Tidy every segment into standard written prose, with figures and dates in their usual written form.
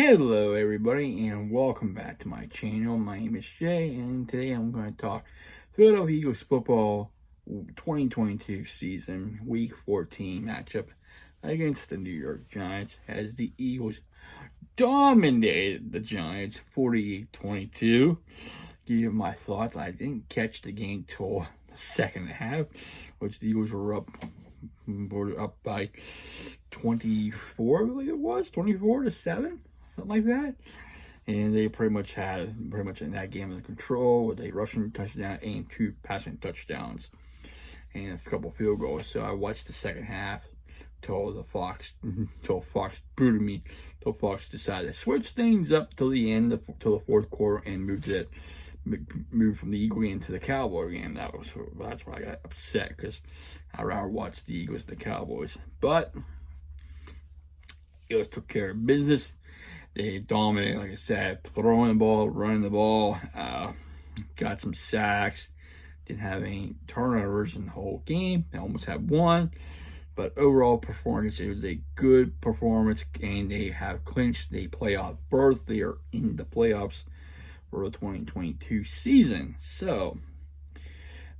Hello everybody and welcome back to my channel. My name is Jay and today I'm going to talk Philadelphia Eagles football 2022 season week 14 matchup against the New York Giants as the Eagles dominated the Giants 48-22. Give you my thoughts. I didn't catch the game till the second half, which the Eagles were up by 24, I believe it was 24-7. Something like that, and they pretty much in that game under control with a rushing touchdown and 2 passing touchdowns and a couple field goals. So I watched the second half till Fox booted me, till Fox decided to switch things up till the end, till the fourth quarter, and moved from the Eagle game to the Cowboy game. That's why I got upset, because I'd rather watch the Eagles than the Cowboys. But Eagles took care of business. They dominated, like I said, throwing the ball, running the ball, got some sacks, didn't have any turnovers in the whole game. They almost had one, but overall performance, it was a good performance, and they have clinched the playoff berth. They are in the playoffs for the 2022 season. So,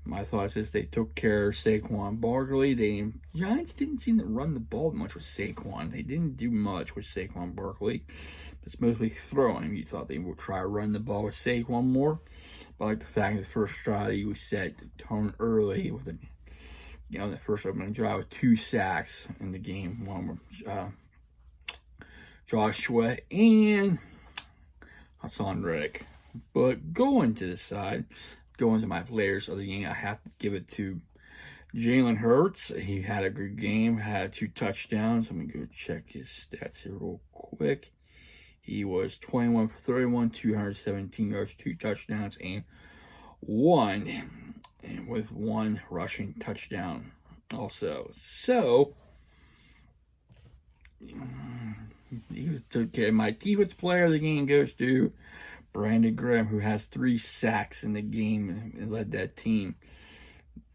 my thoughts is they took care of Saquon Barkley. The Giants didn't seem to run the ball much with Saquon. They didn't do much with Saquon Barkley. It's mostly throwing. You thought they would try to run the ball with Saquon more. But I like the fact that the first drive he was set to turn early with the first opening drive with 2 sacks in the game. One with Joshua and Hassan Reddick. But going to the side, going to my players of the game, I have to give it to Jalen Hurts. He had a good game, had 2 touchdowns. Let me go check his stats here real quick. He was 21 for 31, 217 yards, 2 touchdowns, and with one rushing touchdown also. So, he took care. My defense player of the game goes to Brandon Graham, who has 3 sacks in the game and led that team.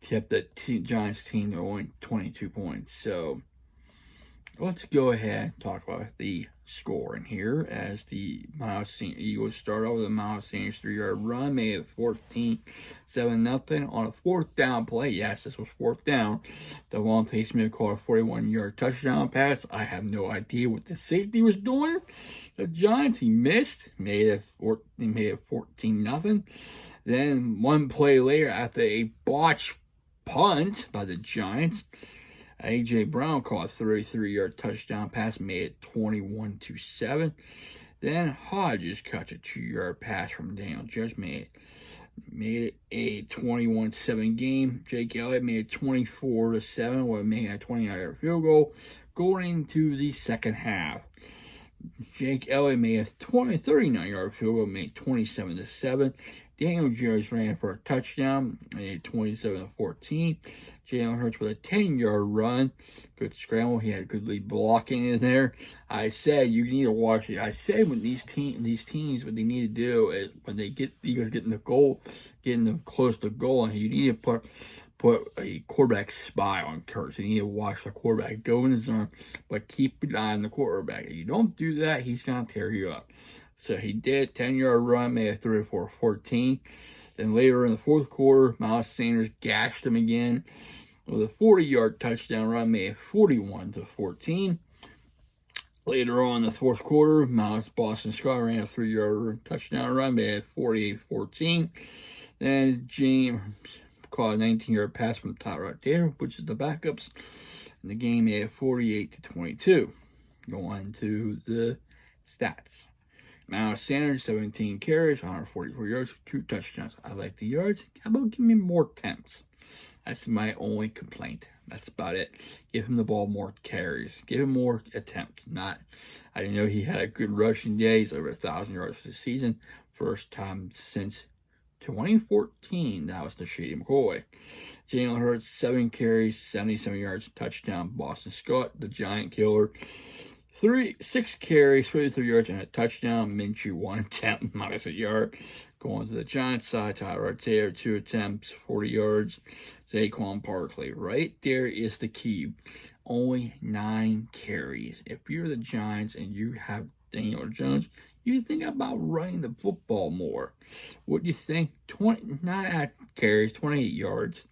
Kept that Giants team to only 22 points. So let's go ahead and talk about the scoring here as the Eagles start off with a Miles Sanders 3-yard run, made it 14-7 on a 4th down play. Yes, this was 4th down. Devontae Smith caught a 41-yard touchdown pass. I have no idea what the safety was doing. The Giants, he missed, made it 14-0. Then one play later, after a botched punt by the Giants, A.J. Brown caught a 33-yard touchdown pass, made it 21-7. Then Hodges caught a 2-yard pass from Daniel Jones, made it a 21-7 game. Jake Elliott made it 24-7, while making a 29-yard field goal going into the second half. Jake Elliott made a 39-yard field goal, made 27-7. Daniel Jones ran for a touchdown, made 27-14. Jalen Hurts with a 10-yard run, good scramble. He had good lead blocking in there. I said you need to watch it. I said when these teams, what they need to do is when they get Eagles getting the goal, getting them close to goal, and you need to put a quarterback spy on Hurts. You need to watch the quarterback go in the zone, but keep an eye on the quarterback. If you don't do that, he's gonna tear you up. So he did. 10-yard run, made it 34-14. Then later in the fourth quarter, Miles Sanders gashed him again with a 40-yard touchdown run, made it 41-14. Later on in the fourth quarter, Boston Scott ran a 3-yard touchdown run, made it 48-14. Then James caught a 19-yard pass from Tyrod Taylor, which is the backups. And the game made it 48-22. Going to the stats. Miles Sanders, 17 carries, 144 yards, 2 touchdowns. I like the yards. How about give me more attempts? That's my only complaint. That's about it. Give him the ball more carries. Give him more attempts. I didn't know he had a good rushing day. He's over 1,000 yards this season. First time since 2014. That was the Shady McCoy. Jalen Hurts, 7 carries, 77 yards, touchdown. Boston Scott, the giant killer. 6 carries, 33 yards, and a touchdown. Minshew, 1 attempt, minus a yard. Going to the Giants side, Tyrod Taylor, 2 attempts, 40 yards. Saquon Barkley. Right there is the key. Only 9 carries. If you're the Giants and you have Daniel Jones. You think about running the football more. What do you think? 9 carries, 28 yards.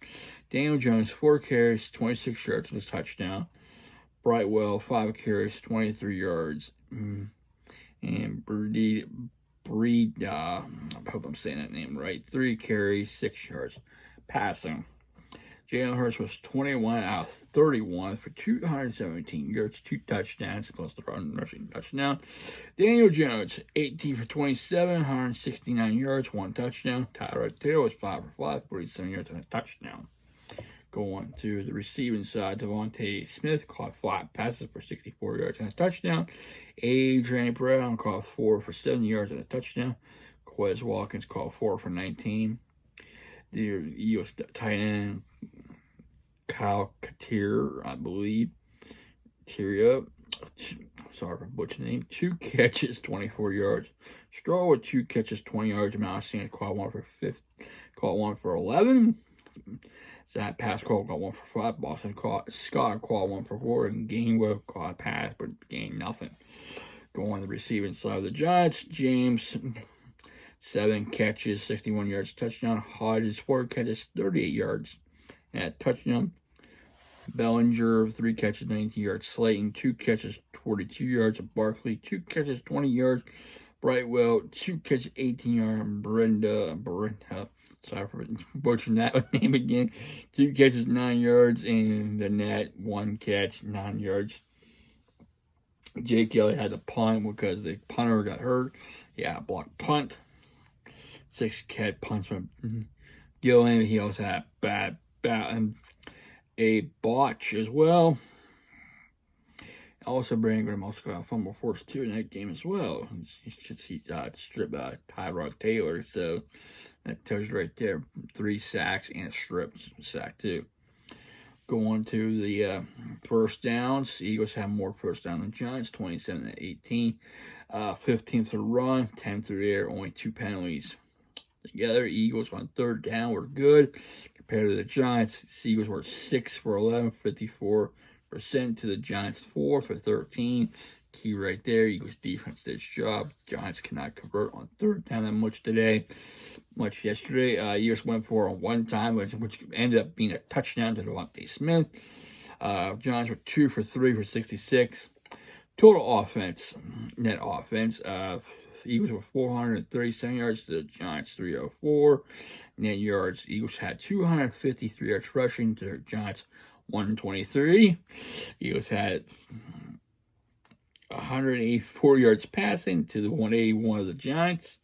Daniel Jones, 4 carries, 26 yards with his touchdown. Brightwell, 5 carries, 23 yards. And I hope I'm saying that name right, 3 carries, 6 yards passing. Jalen Hurts was 21 out of 31 for 217 yards, 2 touchdowns, plus the rushing touchdown. Daniel Jones, 18 for 27, 169 yards, 1 touchdown. Tyrod Taylor was 5 for 5, 47 yards, and a touchdown. Going to the receiving side, Devontae Smith caught 5 passes for 64 yards and a touchdown. Adrian Brown caught 4 for 7 yards and a touchdown. Quez Watkins caught 4 for 19. The Eagles tight end, Kyle Katir, I believe. Sorry for butchering the name. 2 catches, 24 yards. Stroll with 2 catches, 20 yards. Miles Sanders caught 1 for 5. Caught 1 for 11. Zach Pascal got 1 for 5. Scott caught 1 for 4. And Gainwell caught a pass, but gained nothing. Going on the receiving side of the Giants, James, 7 catches, 61 yards, touchdown. Hodges, 4 catches, 38 yards, and a touchdown. Bellinger, 3 catches, 19 yards. Slayton, 2 catches, 42 yards. Barkley, 2 catches, 20 yards. Brightwell, 2 catches, 18 yards. Brenda, sorry for butchering that name again. 2 catches, 9 yards. And the net, 1 catch, 9 yards. Jake Elliott had to punt because the punter got hurt. Yeah, blocked punt. 6 catch punts from Gillen. He also had a botch as well. Also, Brandon Graham also got a fumble force too in that game as well. He stripped Tyrod Taylor, so that tells you right there 3 sacks and a strip sack too. Going to the first downs, Eagles have more first down than Giants, 27 to 18. 15th to run, 10th through the air, only 2 penalties. Together, Eagles on 3rd down were good compared to the Giants. The Eagles were 6 for 11, 54% to the Giants 4 for 13. Key right there, Eagles defense did its job. Giants cannot convert on 3rd down that much yesterday. Eagles went for on 1 time, which ended up being a touchdown to Devontae Smith. Giants were 2 for 3 for 66. Total offense, net offense, the Eagles were 437 yards to the Giants 304. Net yards, Eagles had 253 yards rushing to the Giants 123. Eagles had 184 yards passing to the 181 of the Giants.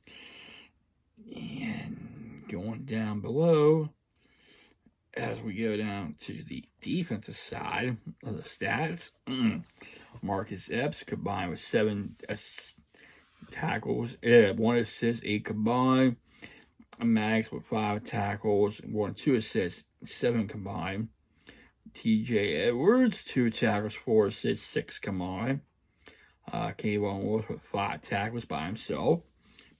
And going down below, as we go down to the defensive side of the stats, Marcus Epps combined with 7 tackles, 1 assist, 8 combined. Max with 5 tackles, 2 assists, 7 combined. TJ Edwards, 2 tackles, 4 assists, 6 combined. Kayvon Wolf with 5 tackles by himself.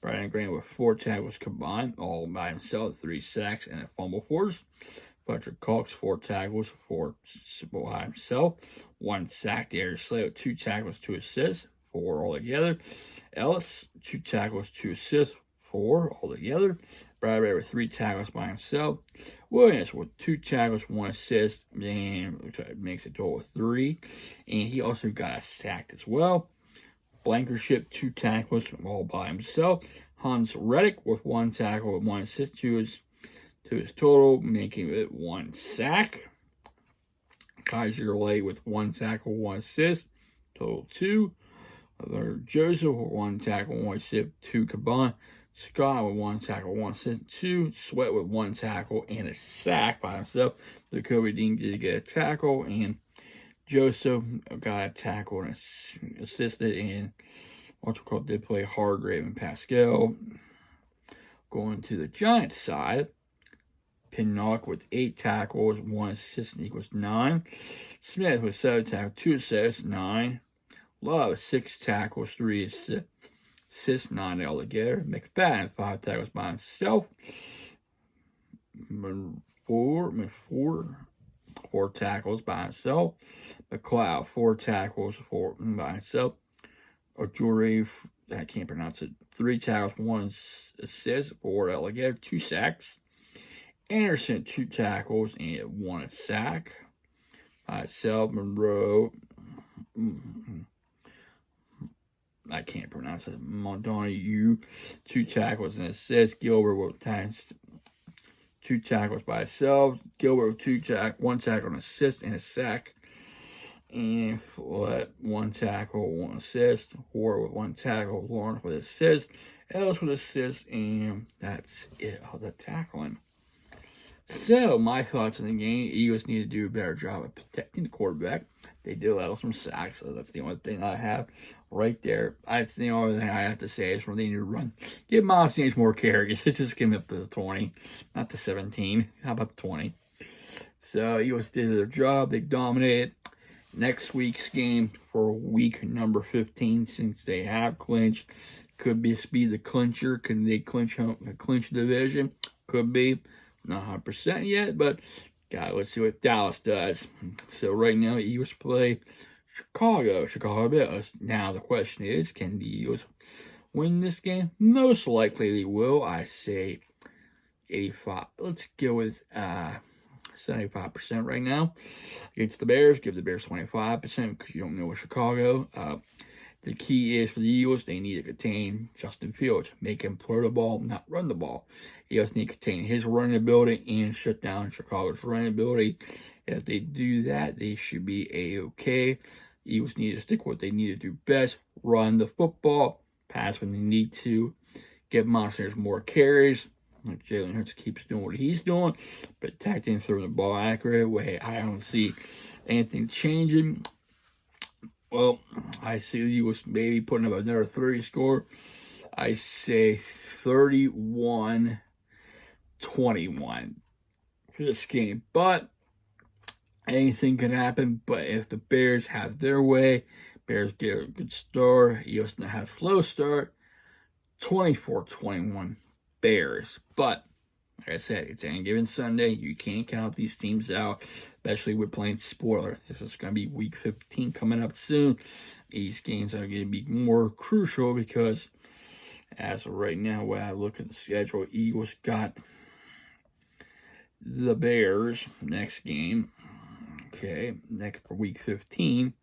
Brandon Graham with 4 tackles combined, all by himself, 3 sacks and a fumble force. Fletcher Cox, 4 tackles, 4 by himself, 1 sack. Darius Slay with 2 tackles, 2 assists, 4 altogether. Ellis, 2 tackles, 2 assists, 4 altogether. Bradbury with 3 tackles by himself. Williams with 2 tackles, 1 assist, and makes a total of 3. And he also got a sack as well. Blankenship, 2 tackles, all by himself. Hans Reddick with 1 tackle and 1 assist to his total, making it 1 sack. Kaiser Lay with 1 tackle, 1 assist, total 2. Joseph with 1 tackle, 1 assist, 2 combined. Scott with 1 tackle, 1 assist, 2. Sweat with 1 tackle and a sack by himself. Jacoby Dean did get a tackle, and Joseph got a tackle and assisted, and did play Hargrave and Pascal. Going to the Giants side, Pinnock with 8 tackles, 1 assist equals 9. Smith with 7 tackles, 2 assists, 9. Love 6 tackles, 3 assists, 9 altogether. McFadden 5 tackles by himself. 4 tackles by himself. McLeod 4 tackles by himself. Ojore, I can't pronounce it. 3 tackles, 1 assist for Alligator, 2 sacks. Anderson, 2 tackles and 1 sack. Sel Monroe, I can't pronounce it. Montague, 2 tackles and assist. Gilbert with 2 tackles by himself. Gilbert with 1 tackle and assist and a sack. And Follett, 1 tackle, 1 assist. Ward with 1 tackle. Lawrence with assist. Ellis with assist. And that's it. All the tackling. So, my thoughts on the game. Eagles need to do a better job of protecting the quarterback. They did allow some sacks, so that's the only thing I have right there. That's the only thing I have to say is when they need to run. Give Miles Sanders more carries. Just give him up to the 20, not the 17. How about the 20? So, Eagles did their job. They dominated. Next week's game for week number 15, since they have clinched, could be the clincher. Can they clinch the division? Could be. Not 100% yet, but let's see what Dallas does. So right now, the Eagles play Chicago Bears. Now the question is, can the Eagles win this game? Most likely they will. I say 85. Let's go with 75% right now against the Bears. Give the Bears 25% because you don't know what Chicago. The key is for the Eagles, they need to contain Justin Fields. Make him throw the ball, not run the ball. Eagles need to contain his running ability and shut down Chicago's running ability. If they do that, they should be A-okay. Eagles need to stick with what they need to do best. Run the football. Pass when they need to. Give Monsters more carries. Like Jalen Hurts keeps doing what he's doing. Protecting, throwing the ball accurate way. I don't see anything changing. Well, I see the Eagles maybe putting up another 30 score. I say 31-21 for this game. But anything can happen. But if the Bears have their way, Bears get a good start. Eagles have a slow start. 24-21 Bears. But like I said, it's any given Sunday. You can't count these teams out, especially with playing spoiler. This is going to be week 15 coming up soon. These games are going to be more crucial because as of right now, when I look at the schedule, Eagles got the Bears next game. Okay, next for week 15.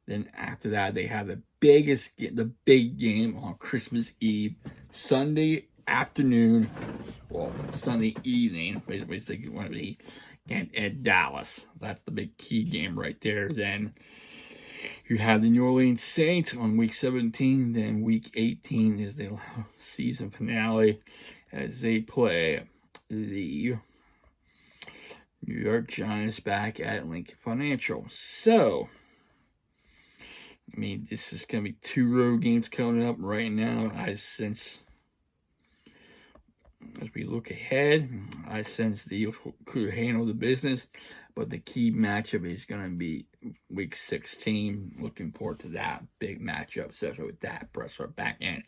Then after that, they have the big game on Christmas Eve, Sunday afternoon, well, Sunday evening, basically one of the at Dallas. That's the big key game right there. Then you have the New Orleans Saints on week 17. Then week 18 is the season finale as they play the New York Giants back at Lincoln Financial. So, I mean, this is going to be 2 road games coming up right now. I sense, as we look ahead, I sense the Eagles could handle the business, but the key matchup is going to be week 16. Looking forward to that big matchup, especially with that pressure back end.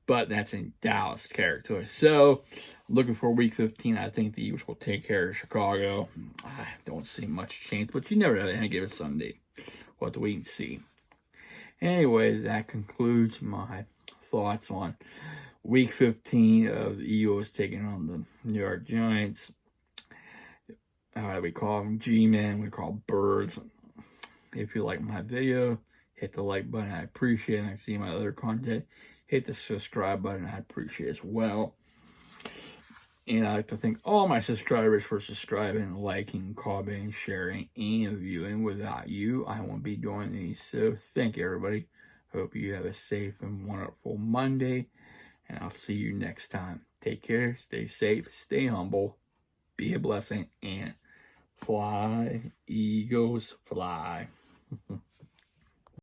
But that's in Dallas territory. So, looking for week 15, I think the Eagles will take care of Chicago. I don't see much change, but you never know. Any given Sunday. We'll have to wait and see. Anyway, that concludes my thoughts on week 15 of the Eagles taking on the New York Giants. We call them G-Men. We call birds. If you like my video, hit the like button. I appreciate it. And I see my other content. Hit the subscribe button. I appreciate it as well. And I'd like to thank all my subscribers for subscribing, liking, commenting, sharing, and viewing. Without you, I won't be doing these. So thank you, everybody. Hope you have a safe and wonderful Monday. And I'll see you next time. Take care. Stay safe. Stay humble. Be a blessing. And fly, Eagles, fly.